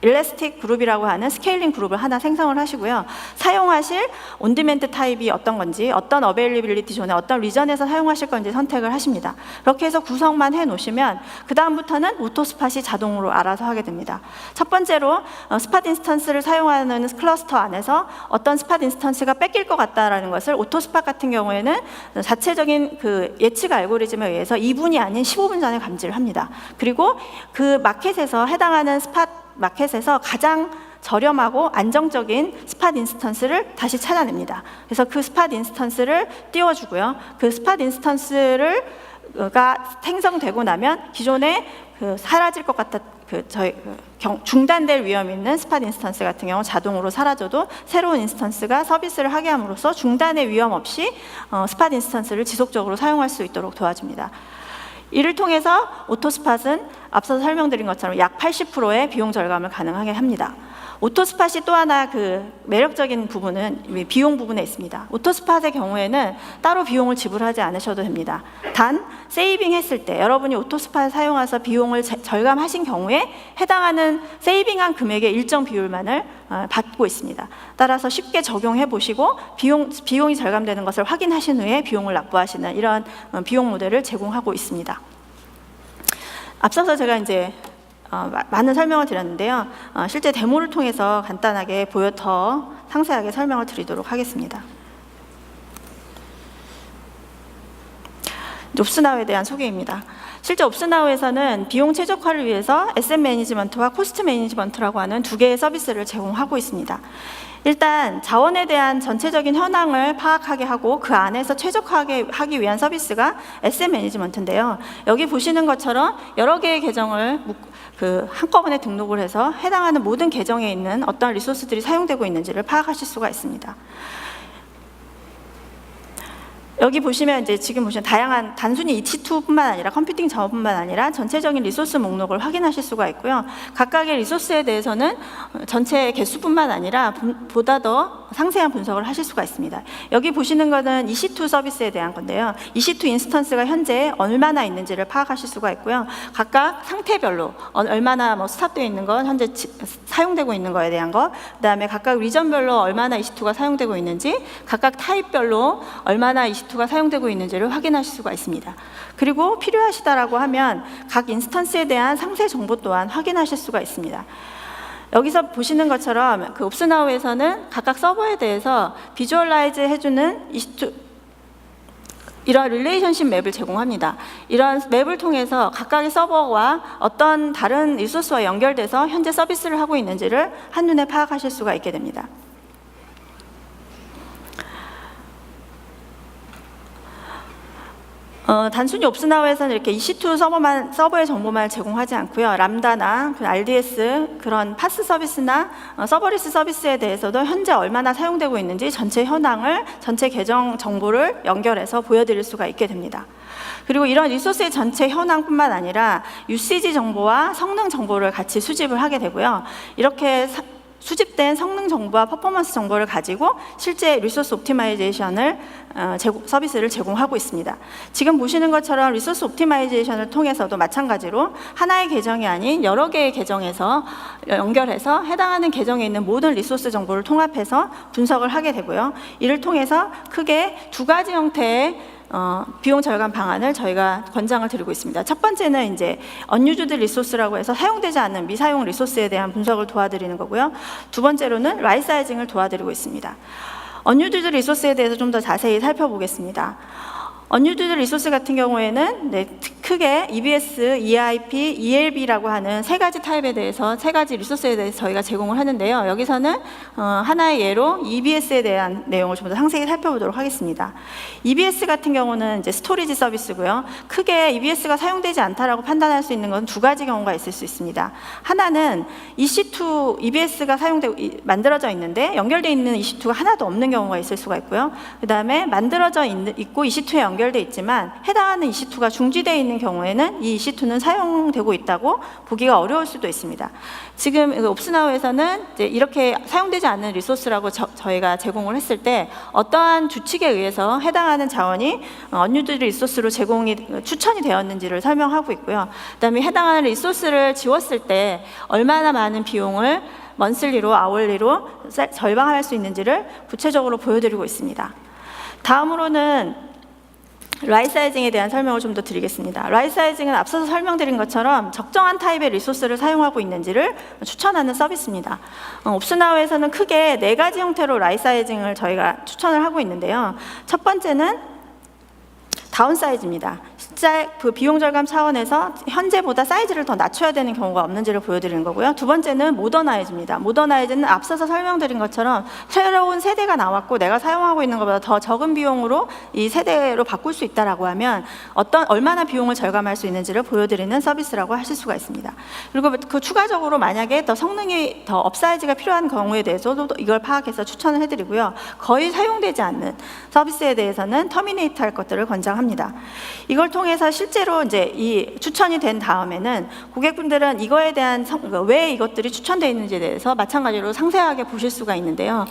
일래스틱 그룹이라고 하는 스케일링 그룹을 하나 생성을 하시고요. 사용하실 온디맨드 타입이 어떤 건지, 어떤 어베일리빌리티 존에 어떤 리전에서 사용하실 건지 선택을 하십니다. 그렇게 해서 구성만 해놓으시면 그 다음부터는 오토스팟이 자동으로 알아서 하게 됩니다. 첫 번째로 스팟 인스턴스를 사용하는 클러스터 안에서 어떤 스팟 인스턴스가 뺏길 것 같다라는 것을 오토스팟 같은 경우에는 자체적인 그 예측 알고리즘에 의해서 2분이 아닌 15분 전에 감지를 합니다. 그리고 그 마켓에서 해당하는 마켓에서 가장 저렴하고 안정적인 스팟 인스턴스를 다시 찾아냅니다. 그래서 그 스팟 인스턴스를 띄워주고요. 그 스팟 인스턴스가 생성되고 나면 기존에 사라질 것 같다, 중단될 위험이 있는 스팟 인스턴스 같은 경우 자동으로 사라져도 새로운 인스턴스가 서비스를 하게 함으로써 중단의 위험 없이 스팟 인스턴스를 지속적으로 사용할 수 있도록 도와줍니다. 이를 통해서 오토스팟은 앞서 설명드린 것처럼 약 80%의 비용 절감을 가능하게 합니다. 오토스팟이 또 하나 그 매력적인 부분은 비용 부분에 있습니다. 오토스팟의 경우에는 따로 비용을 지불하지 않으셔도 됩니다. 단 세이빙 했을 때 여러분이 오토스팟을 사용해서 비용을 절감하신 경우에 해당하는 세이빙한 금액의 일정 비율만을 받고 있습니다. 따라서 쉽게 적용해 보시고 비용이 절감되는 것을 확인하신 후에 비용을 납부하시는 이런 비용 모델을 제공하고 있습니다. 앞서서 제가 이제 많은 설명을 드렸는데요. 실제 데모를 통해서 간단하게 더 상세하게 설명을 드리도록 하겠습니다. 옵스나우에 대한 소개입니다. 실제 옵스나우에서는 비용 최적화를 위해서 에셋 매니지먼트와 코스트 매니지먼트라고 하는 두 개의 서비스를 제공하고 있습니다. 일단 자원에 대한 전체적인 현황을 파악하게 하고 그 안에서 최적화하게 하기 위한 서비스가 에셋 매니지먼트인데요. 여기 보시는 것처럼 여러 개의 계정을 한꺼번에 등록을 해서 해당하는 모든 계정에 있는 어떤 리소스들이 사용되고 있는지를 파악하실 수가 있습니다. 여기 보시면 이제 지금 보시면 다양한 단순히 EC2뿐만 아니라 컴퓨팅 자원뿐만 아니라 전체적인 리소스 목록을 확인하실 수가 있고요. 각각의 리소스에 대해서는 전체 개수뿐만 아니라 보다 더 상세한 분석을 하실 수가 있습니다. 여기 보시는 것은 EC2 서비스에 대한 건데요. EC2 인스턴스가 현재 얼마나 있는지를 파악하실 수가 있고요. 각각 상태별로 얼마나 스탑되어 있는 것, 현재 사용되고 있는 것에 대한 것, 그다음에 각각 리전별로 얼마나 EC2가 사용되고 있는지, 각각 타입별로 얼마나 EC2가 사용되고 있는지를 확인하실 수가 있습니다. 그리고 필요하시다라고 하면 각 인스턴스에 대한 상세 정보 또한 확인하실 수가 있습니다. 여기서 보시는 것처럼 그 옵스나우에서는 각각 서버에 대해서 비주얼라이즈 해주는 EC2 이런 릴레이션십 맵을 제공합니다. 이런 맵을 통해서 각각의 서버와 어떤 다른 리소스와 연결돼서 현재 서비스를 하고 있는지를 한눈에 파악하실 수가 있게 됩니다. 단순히 옵스나우에서는 이렇게 EC2 서버의 정보만 제공하지 않고요. 람다나 RDS 그런 파스 서비스나 서버리스 서비스에 대해서도 현재 얼마나 사용되고 있는지 전체 현황을, 전체 계정 정보를 연결해서 보여드릴 수가 있게 됩니다. 그리고 이런 리소스의 전체 현황뿐만 아니라 UCG 정보와 성능 정보를 같이 수집을 하게 되고요. 이렇게 수집된 성능 정보와 퍼포먼스 정보를 가지고 실제 리소스 옵티마이제이션을 서비스를 제공하고 있습니다. 지금 보시는 것처럼 리소스 옵티마이제이션을 통해서도 마찬가지로 하나의 계정이 아닌 여러 개의 계정에서 연결해서 해당하는 계정에 있는 모든 리소스 정보를 통합해서 분석을 하게 되고요. 이를 통해서 크게 두 가지 형태의 비용 절감 방안을 저희가 권장을 드리고 있습니다. 첫 번째는 이제 unused 리소스라고 해서 사용되지 않는 미사용 리소스에 대한 분석을 도와드리는 거고요. 두 번째로는 라이트 사이징을 도와드리고 있습니다. unused 리소스에 대해서 좀 더 자세히 살펴보겠습니다. unused 리소스 같은 경우에는 크게 EBS, EIP, ELB라고 하는 세 가지 타입에 대해서, 세 가지 리소스에 대해서 저희가 제공을 하는데요. 여기서는 하나의 예로 EBS에 대한 내용을 좀 더 상세히 살펴보도록 하겠습니다. EBS 같은 경우는 이제 스토리지 서비스고요. 크게 EBS가 사용되지 않다라고 판단할 수 있는 건 두 가지 경우가 있을 수 있습니다. 하나는 EC2, EBS가 만들어져 있는데 연결되어 있는 EC2가 하나도 없는 경우가 있을 수가 있고요. 그 다음에 만들어져 있고 EC2에 연결되어 있지만 해당하는 EC2가 중지되어 있는 경우에는 이 EC2는 사용되고 있다고 보기가 어려울 수도 있습니다. 지금 옵스나우에서는 이제 이렇게 사용되지 않는 리소스라고 저희가 제공을 했을 때 어떠한 규칙에 의해서 해당하는 자원이 unused 리소스로 추천이 되었는지를 설명하고 있고요. 그다음에 해당하는 리소스를 지웠을 때 얼마나 많은 비용을 먼슬리로, 아월리로 절감할 수 있는지를 구체적으로 보여드리고 있습니다. 다음으로는 라이트 사이징에 대한 설명을 좀 더 드리겠습니다. 라이트 사이징은 앞서서 설명드린 것처럼 적정한 타입의 리소스를 사용하고 있는지를 추천하는 서비스입니다. 옵스나우에서는 크게 네 가지 형태로 라이트 사이징을 저희가 추천을 하고 있는데요. 첫 번째는 다운사이즈입니다. 진짜 그 비용 절감 차원에서 현재보다 사이즈를 더 낮춰야 되는 경우가 없는지를 보여드리는 거고요. 두 번째는 모더나이즈입니다. 모더나이즈는 앞서서 설명드린 것처럼 새로운 세대가 나왔고 내가 사용하고 있는 것보다 더 적은 비용으로 이 세대로 바꿀 수 있다라고 하면 얼마나 비용을 절감할 수 있는지를 보여드리는 서비스라고 하실 수가 있습니다. 그리고 그 추가적으로 만약에 더 성능이 더 업사이즈가 필요한 경우에 대해서도 이걸 파악해서 추천을 해드리고요. 거의 사용되지 않는 서비스에 대해서는 터미네이트 할 것들을 권장합니다. 이걸 통해서 실제로 이제 이 추천이 된 다음에는 고객분들은 이거에 대한 왜 이것들이 추천되어 있는지에 대해서 마찬가지로 상세하게 보실 수가 있는데요.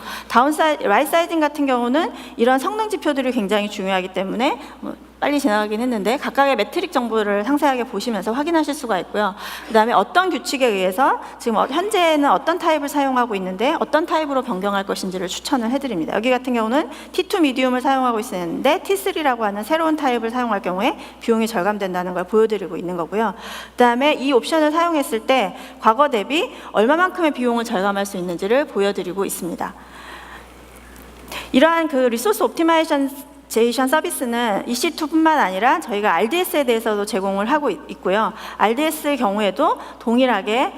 라이트 사이징 같은 경우는 이런 성능 지표들이 굉장히 중요하기 때문에 빨리 지나가긴 했는데 각각의 매트릭 정보를 상세하게 보시면서 확인하실 수가 있고요. 그 다음에 어떤 규칙에 의해서 지금 현재는 어떤 타입을 사용하고 있는데 어떤 타입으로 변경할 것인지를 추천을 해드립니다. 여기 같은 경우는 T2 미디움을 사용하고 있었는데 T3라고 하는 새로운 타입을 사용할 경우에 비용이 절감된다는 걸 보여드리고 있는 거고요. 그 다음에 이 옵션을 사용했을 때 과거 대비 얼마만큼의 비용을 절감할 수 있는지를 보여드리고 있습니다. 이러한 그 리소스 옵티마이제이션 서비스는 EC2뿐만 아니라 저희가 RDS에 대해서도 제공을 하고 있고요. RDS의 경우에도 동일하게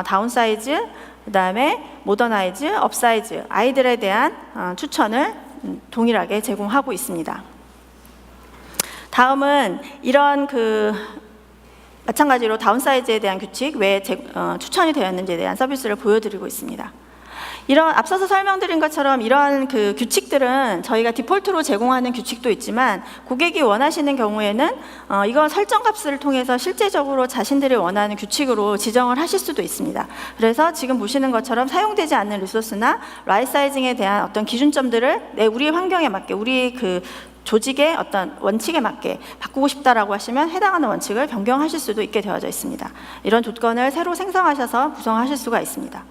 다운사이즈, 그 다음에 모더나이즈, 업사이즈, 아이들에 대한 추천을 동일하게 제공하고 있습니다. 다음은 이런 마찬가지로 다운사이즈에 대한 규칙 왜 추천이 되었는지에 대한 서비스를 보여드리고 있습니다. 이런 앞서서 설명드린 것처럼 이런 그 규칙들은 저희가 디폴트로 제공하는 규칙도 있지만 고객이 원하시는 경우에는 이건 설정 값을 통해서 실제적으로 자신들이 원하는 규칙으로 지정을 하실 수도 있습니다. 그래서 지금 보시는 것처럼 사용되지 않는 리소스나 라이트 사이징에 대한 어떤 기준점들을 우리 환경에 맞게 우리 그 조직의 어떤 원칙에 맞게 바꾸고 싶다라고 하시면 해당하는 원칙을 변경하실 수도 있게 되어져 있습니다. 이런 조건을 새로 생성하셔서 구성하실 수가 있습니다.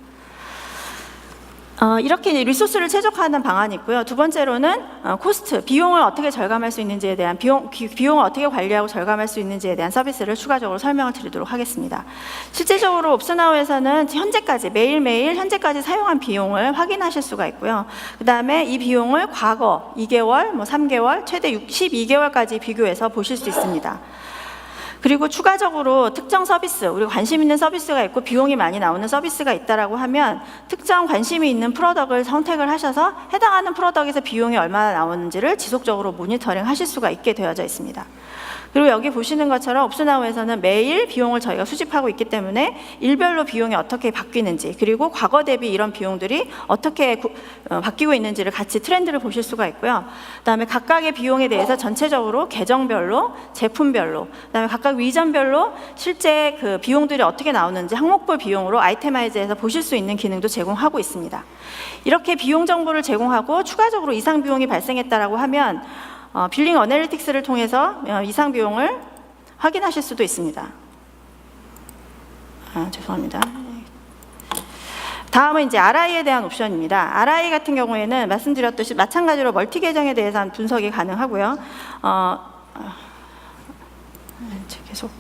이렇게 이제 리소스를 최적화하는 방안이 있고요. 두 번째로는 코스트, 비용을 어떻게 절감할 수 있는지에 대한 비용을 어떻게 관리하고 절감할 수 있는지에 대한 서비스를 추가적으로 설명을 드리도록 하겠습니다. 실질적으로 옵스나우에서는 현재까지 매일매일 현재까지 사용한 비용을 확인하실 수가 있고요. 그 다음에 이 비용을 과거 2개월, 3개월, 최대 12개월까지 비교해서 보실 수 있습니다. 그리고 추가적으로 특정 서비스, 우리가 관심 있는 서비스가 있고 비용이 많이 나오는 서비스가 있다라고 하면 특정 관심이 있는 프로덕트를 선택을 하셔서 해당하는 프로덕트에서 비용이 얼마나 나오는지를 지속적으로 모니터링 하실 수가 있게 되어져 있습니다. 그리고 여기 보시는 것처럼 옵스나우에서는 매일 비용을 저희가 수집하고 있기 때문에 일별로 비용이 어떻게 바뀌는지, 그리고 과거 대비 이런 비용들이 어떻게 바뀌고 있는지를 같이 트렌드를 보실 수가 있고요. 그다음에 각각의 비용에 대해서 전체적으로 계정별로, 제품별로, 그다음에 각각 위전별로 실제 그 비용들이 어떻게 나오는지 항목별 비용으로 아이테마이즈해서 보실 수 있는 기능도 제공하고 있습니다. 이렇게 비용 정보를 제공하고 추가적으로 이상 비용이 발생했다라고 하면 빌링 어널리틱스를 통해서 이상 비용을 확인하실 수도 있습니다. 죄송합니다. 다음은 이제 RI에 대한 옵션입니다. RI 같은 경우에는 말씀드렸듯이 마찬가지로 멀티 계정에 대해서는 분석이 가능하고요. 계속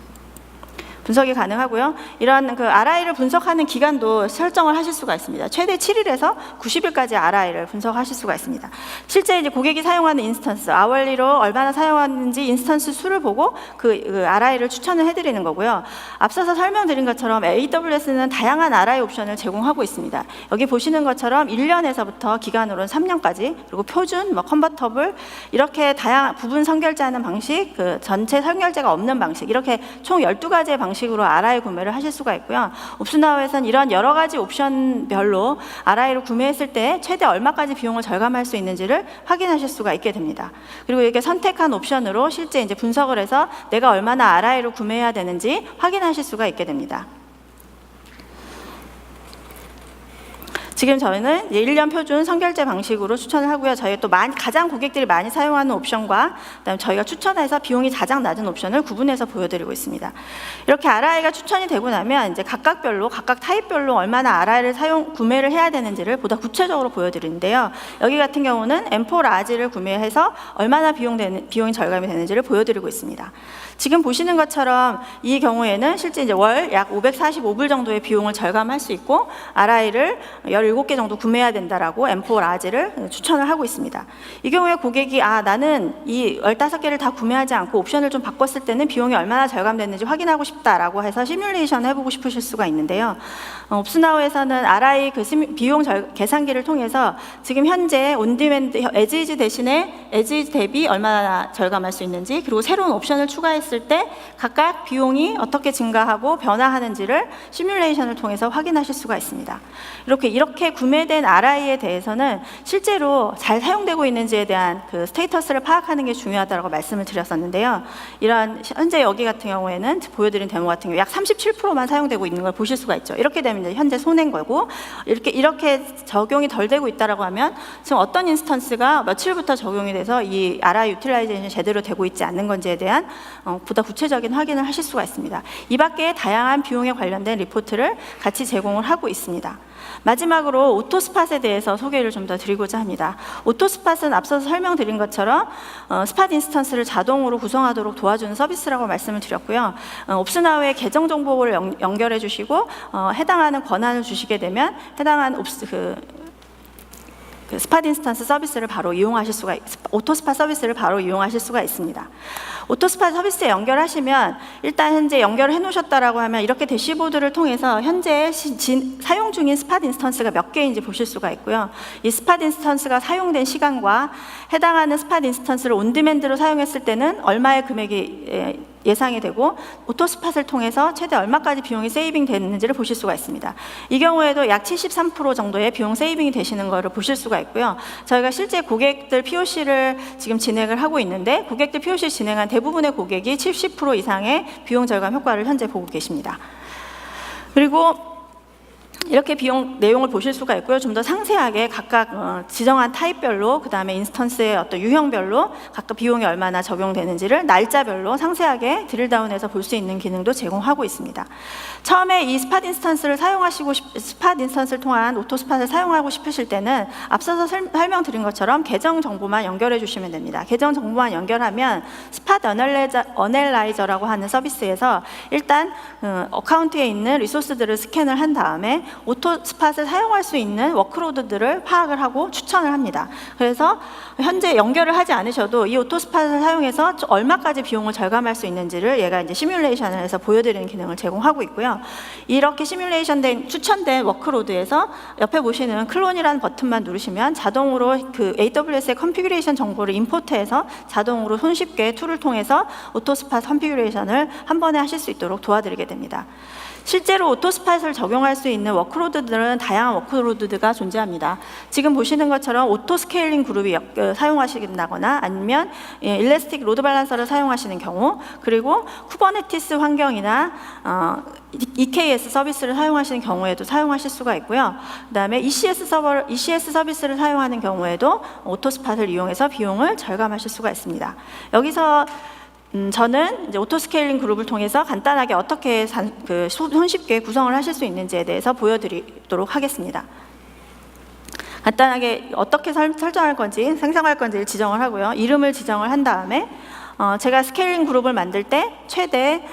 분석이 가능하고요. 이런 그 RI를 분석하는 기간도 설정을 하실 수가 있습니다. 최대 7일에서 90일까지 RI를 분석하실 수가 있습니다. 실제 이제 고객이 사용하는 인스턴스, 아월리로 얼마나 사용하는지 인스턴스 수를 보고 그 RI를 추천을 해드리는 거고요. 앞서서 설명드린 것처럼 AWS는 다양한 RI 옵션을 제공하고 있습니다. 여기 보시는 것처럼 1년에서부터 기간으로는 3년까지, 그리고 표준, 컨버터블, 이렇게 다양한 부분 선결제하는 방식, 그 전체 선결제가 없는 방식, 이렇게 총 12가지의 방식으로 RI 구매를 하실 수가 있고요. 옵스나우에서는 이런 여러 가지 옵션별로 RI를 구매했을 때 최대 얼마까지 비용을 절감할 수 있는지를 확인하실 수가 있게 됩니다. 그리고 이렇게 선택한 옵션으로 실제 이제 분석을 해서 내가 얼마나 RI를 구매해야 되는지 확인하실 수가 있게 됩니다. 지금 저희는 1년 표준 선결제 방식으로 추천을 하고요. 저희 또 가장 고객들이 많이 사용하는 옵션과 그다음에 저희가 추천해서 비용이 가장 낮은 옵션을 구분해서 보여드리고 있습니다. 이렇게 RI가 추천이 되고 나면 이제 각각 타입별로 얼마나 RI를 구매를 해야 되는지를 보다 구체적으로 보여드리는데요. 여기 같은 경우는 M4 라지를 구매해서 얼마나 비용이 절감이 되는지를 보여드리고 있습니다. 지금 보시는 것처럼 이 경우에는 실제 이제 월 약 545불 정도의 비용을 절감할 수 있고 RI를 17개 정도 구매해야 된다라고 M4 라지를 추천을 하고 있습니다. 이 경우에 고객이 나는 이 15개를 다 구매하지 않고 옵션을 좀 바꿨을 때는 비용이 얼마나 절감됐는지 확인하고 싶다라고 해서 시뮬레이션 해보고 싶으실 수가 있는데요. 옵스나우에서는 RI 비용 계산기를 통해서 지금 현재 온디맨드 에지이즈 대신에 에지이즈 대비 얼마나 절감할 수 있는지, 그리고 새로운 옵션을 추가했을 때 각각 비용이 어떻게 증가하고 변화하는지를 시뮬레이션을 통해서 확인하실 수가 있습니다. 이렇게 구매된 RI에 대해서는 실제로 잘 사용되고 있는지에 대한 그 스테이터스를 파악하는 게 중요하다고 말씀을 드렸었는데요. 이런 현재 여기 같은 경우에는 보여드린 데모 같은 경우 약 37%만 사용되고 있는 걸 보실 수가 있죠. 이렇게 되면 이제 현재 손해인 거고, 이렇게 적용이 덜 되고 있다라고 하면 지금 어떤 인스턴스가 며칠부터 적용이 돼서 이 RI 유틸라이제이션이 제대로 되고 있지 않는 건지에 대한 보다 구체적인 확인을 하실 수가 있습니다. 이 밖에 다양한 비용에 관련된 리포트를 같이 제공을 하고 있습니다. 마지막으로 오토스팟에 대해서 소개를 좀 더 드리고자 합니다. 오토스팟은 앞서서 설명드린 것처럼 스팟 인스턴스를 자동으로 구성하도록 도와주는 서비스라고 말씀을 드렸고요. 옵스나우의 계정 정보를 연결해 주시고 해당하는 권한을 주시게 되면 해당한 스팟 인스턴스 서비스를 바로 이용하실 수가, 오토스팟 서비스를 바로 이용하실 수가 있습니다. 오토스팟 서비스에 연결하시면 일단 현재 연결을 해놓으셨다라고 하면 이렇게 대시보드를 통해서 현재 사용 중인 스팟 인스턴스가 몇 개인지 보실 수가 있고요. 이 스팟 인스턴스가 사용된 시간과 해당하는 스팟 인스턴스를 온디맨드로 사용했을 때는 얼마의 금액이 예상이 되고 오토스팟을 통해서 최대 얼마까지 비용이 세이빙 되는지를 보실 수가 있습니다. 이 경우에도 약 73% 정도의 비용 세이빙이 되시는 것을 보실 수가 있고요. 저희가 실제 고객들 POC를 지금 진행을 하고 있는데 고객들 POC 진행한 대부분의 고객이 70% 이상의 비용 절감 효과를 현재 보고 계십니다. 그리고 이렇게 비용 내용을 보실 수가 있고요. 좀 더 상세하게 각각 지정한 타입별로, 그 다음에 인스턴스의 어떤 유형별로 각각 비용이 얼마나 적용되는지를 날짜별로 상세하게 드릴다운해서 볼 수 있는 기능도 제공하고 있습니다. 처음에 이 스팟 인스턴스를 스팟 인스턴스를 통한 오토 스팟을 사용하고 싶으실 때는 앞서서 설명드린 것처럼 계정 정보만 연결해 주시면 됩니다. 계정 정보만 연결하면 스팟 어널라이저라고 하는 서비스에서 일단 어카운트에 있는 리소스들을 스캔을 한 다음에 오토 스팟을 사용할 수 있는 워크로드들을 파악을 하고 추천을 합니다. 그래서 현재 연결을 하지 않으셔도 이 오토 스팟을 사용해서 얼마까지 비용을 절감할 수 있는지를 얘가 이제 시뮬레이션을 해서 보여드리는 기능을 제공하고 있고요. 이렇게 시뮬레이션된 추천된 워크로드에서 옆에 보시는 클론이라는 버튼만 누르시면 자동으로 그 AWS의 컨피규레이션 정보를 임포트해서 자동으로 손쉽게 툴을 통해서 오토 스팟 컨피규레이션을 한 번에 하실 수 있도록 도와드리게 됩니다. 실제로 오토 스팟을 적용할 수 있는 워크로드들은 다양한 워크로드가 존재합니다. 지금 보시는 것처럼 오토 스케일링 그룹이 사용하신다거나 아니면 일래스틱 로드 밸런서를 사용하시는 경우, 그리고 쿠버네티스 환경이나 EKS 서비스를 사용하시는 경우에도 사용하실 수가 있고요. 그 다음에 ECS 서비스를 사용하는 경우에도 오토 스팟을 이용해서 비용을 절감하실 수가 있습니다. 여기서 저는 이제 오토 스케일링 그룹을 통해서 간단하게 어떻게 손쉽게 구성을 하실 수 있는지에 대해서 보여드리도록 하겠습니다. 간단하게 어떻게 설정할 건지, 생성할 건지를 지정을 하고요. 이름을 지정을 한 다음에 제가 스케일링 그룹을 만들 때 최대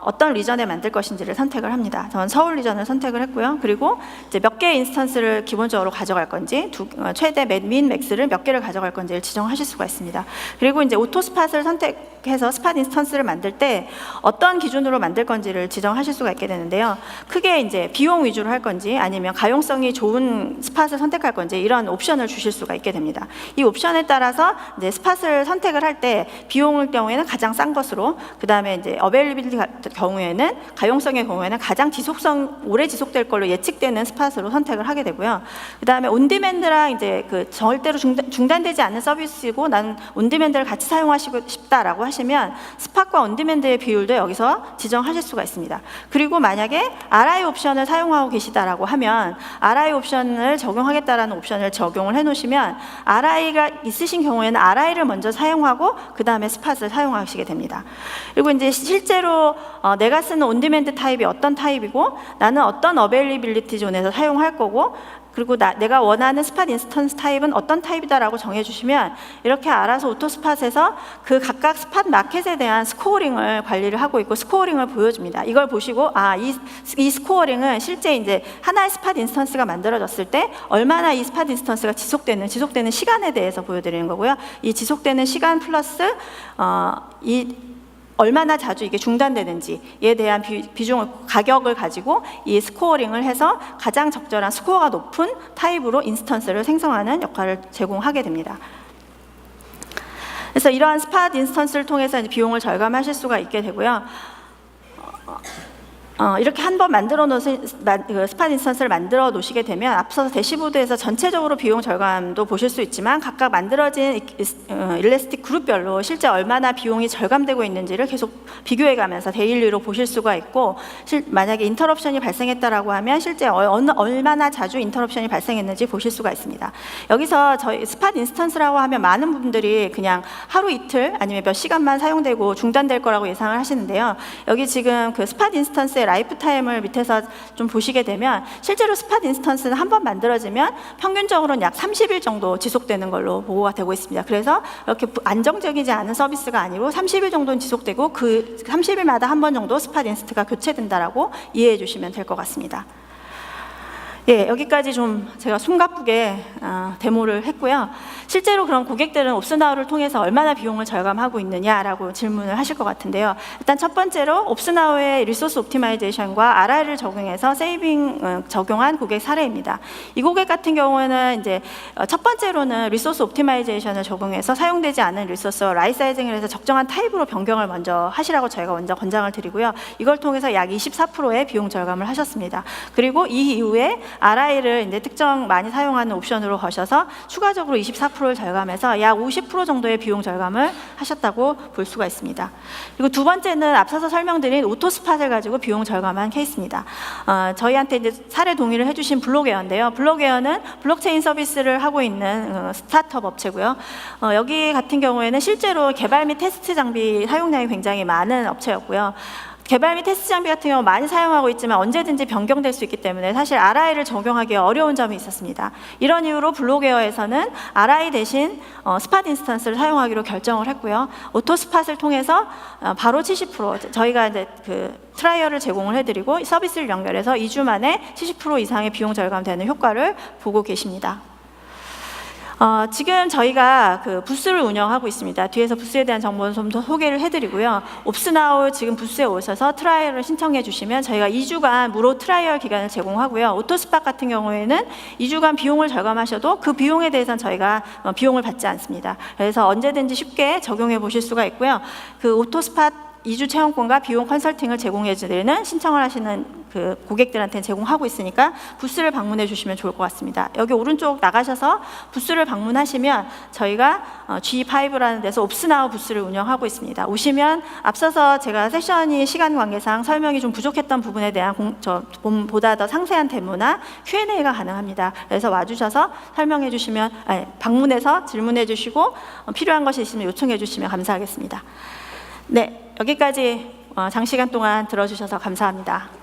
어떤 리전에 만들 것인지를 선택을 합니다. 저는 서울 리전을 선택을 했고요. 그리고 이제 몇 개의 인스턴스를 기본적으로 가져갈 건지, 최대 민 맥스를 몇 개를 가져갈 건지를 지정하실 수가 있습니다. 그리고 이제 오토 스팟을 선택해서 스팟 인스턴스를 만들 때 어떤 기준으로 만들 건지를 지정하실 수가 있게 되는데요. 크게 이제 비용 위주로 할 건지 아니면 가용성이 좋은 스팟을 선택할 건지 이런 옵션을 주실 수가 있게 됩니다. 이 옵션에 따라서 이제 스팟을 선택을 할 때 비용의 경우에는 가장 싼 것으로, 그 다음에 이제 어베일리빌리티 경우에는, 가용성의 경우에는 가장 오래 지속될 걸로 예측되는 스팟으로 선택을 하게 되고요. 그 다음에 온디맨드랑 이제 절대로 중단되지 않는 서비스이고 나는 온디맨드를 같이 사용하시고 싶다라고 하시면 스팟과 온디맨드의 비율도 여기서 지정하실 수가 있습니다. 그리고 만약에 RI 옵션을 사용하고 계시다라고 하면 RI 옵션을 적용하겠다라는 옵션을 적용을 해 놓으시면 RI가 있으신 경우에는 RI를 먼저 사용하고 그 다음에 스팟을 사용하시게 됩니다. 그리고 이제 실제로 내가 쓰는 온디맨드 타입이 어떤 타입이고 나는 어떤 어베일리빌리티 존에서 사용할 거고, 그리고 내가 원하는 스팟 인스턴스 타입은 어떤 타입이다라고 정해주시면 이렇게 알아서 오토 스팟에서 그 각각 스팟 마켓에 대한 스코어링을 관리를 하고 있고 스코어링을 보여줍니다. 이걸 보시고 이 스코어링은 실제 이제 하나의 스팟 인스턴스가 만들어졌을 때 얼마나 이 스팟 인스턴스가 지속되는 시간에 대해서 보여드리는 거고요. 이 지속되는 시간 플러스 얼마나 자주 이게 중단되는지에 대한 가격을 가지고 이 스코어링을 해서 가장 적절한 스코어가 높은 타입으로 인스턴스를 생성하는 역할을 제공하게 됩니다. 그래서 이러한 스팟 인스턴스를 통해서 이제 비용을 절감하실 수가 있게 되고요. 이렇게 한 번 만들어 놓으신 스팟 인스턴스를 만들어 놓으시게 되면 앞서서 대시보드에서 전체적으로 비용 절감도 보실 수 있지만 각각 만들어진 일래스틱 그룹별로 실제 얼마나 비용이 절감되고 있는지를 계속 비교해 가면서 데일리로 보실 수가 있고, 만약에 인터럽션이 발생했다라고 하면 실제 얼마나 자주 인터럽션이 발생했는지 보실 수가 있습니다. 여기서 저희 스팟 인스턴스라고 하면 많은 분들이 그냥 하루 이틀 아니면 몇 시간만 사용되고 중단될 거라고 예상을 하시는데요. 여기 지금 그 스팟 인스턴스의 라이프 타임을 밑에서 좀 보시게 되면 실제로 스팟 인스턴스는 한 번 만들어지면 평균적으로는 약 30일 정도 지속되는 걸로 보고가 되고 있습니다. 그래서 이렇게 안정적이지 않은 서비스가 아니고 30일 정도는 지속되고 그 30일마다 한 번 정도 스팟 인스턴스가 교체된다라고 이해해 주시면 될 것 같습니다. 예, 여기까지 좀 제가 숨가쁘게 데모를 했고요. 실제로 그럼 고객들은 옵스나우를 통해서 얼마나 비용을 절감하고 있느냐라고 질문을 하실 것 같은데요. 일단 첫 번째로 옵스나우의 리소스 옵티마이제이션과 RI를 적용해서 세이빙 적용한 고객 사례입니다. 이 고객 같은 경우에는 이제 첫 번째로는 리소스 옵티마이제이션을 적용해서 사용되지 않은 리소스와 라이사이징을 해서 적정한 타입으로 변경을 먼저 하시라고 저희가 먼저 권장을 드리고요. 이걸 통해서 약 24%의 비용 절감을 하셨습니다. 그리고 이 이후에 RI를 이제 특정 많이 사용하는 옵션으로 거셔서 추가적으로 24%를 절감해서 약 50% 정도의 비용 절감을 하셨다고 볼 수가 있습니다. 그리고 두 번째는 앞서서 설명드린 오토스팟을 가지고 비용 절감한 케이스입니다. 저희한테 이제 사례 동의를 해주신 블록에어인데요. 블록에어는 블록체인 서비스를 하고 있는 스타트업 업체고요. 여기 같은 경우에는 실제로 개발 및 테스트 장비 사용량이 굉장히 많은 업체였고요. 개발 및 테스트 장비 같은 경우 많이 사용하고 있지만 언제든지 변경될 수 있기 때문에 사실 RI를 적용하기 어려운 점이 있었습니다. 이런 이유로 블록에어에서는 RI 대신 스팟 인스턴스를 사용하기로 결정을 했고요. 오토 스팟을 통해서 바로 70% 저희가 이제 그 트라이얼을 제공을 해드리고 서비스를 연결해서 2주 만에 70% 이상의 비용 절감되는 효과를 보고 계십니다. 지금 저희가 그 부스를 운영하고 있습니다. 뒤에서 부스에 대한 정보는 좀 더 소개를 해드리고요. 옵스나우 지금 부스에 오셔서 트라이얼을 신청해 주시면 저희가 2주간 무료 트라이얼 기간을 제공하고요. 오토스팟 같은 경우에는 2주간 비용을 절감하셔도 그 비용에 대해서는 저희가 비용을 받지 않습니다. 그래서 언제든지 쉽게 적용해 보실 수가 있고요. 그 오토스팟 2주 체험권과 비용 컨설팅을 제공해 드리는 신청을 하시는 그 고객들한테 제공하고 있으니까 부스를 방문해 주시면 좋을 것 같습니다. 여기 오른쪽 나가셔서 부스를 방문하시면 저희가 G5라는 데서 옵스나우 부스를 운영하고 있습니다. 오시면 앞서서 제가 세션이 시간 관계상 설명이 좀 부족했던 부분에 대한 보다 더 상세한 데모나 Q&A가 가능합니다. 그래서 와주셔서 설명해 주시면 방문해서 질문해 주시고 필요한 것이 있으면 요청해 주시면 감사하겠습니다. 네, 여기까지 장시간 동안 들어주셔서 감사합니다.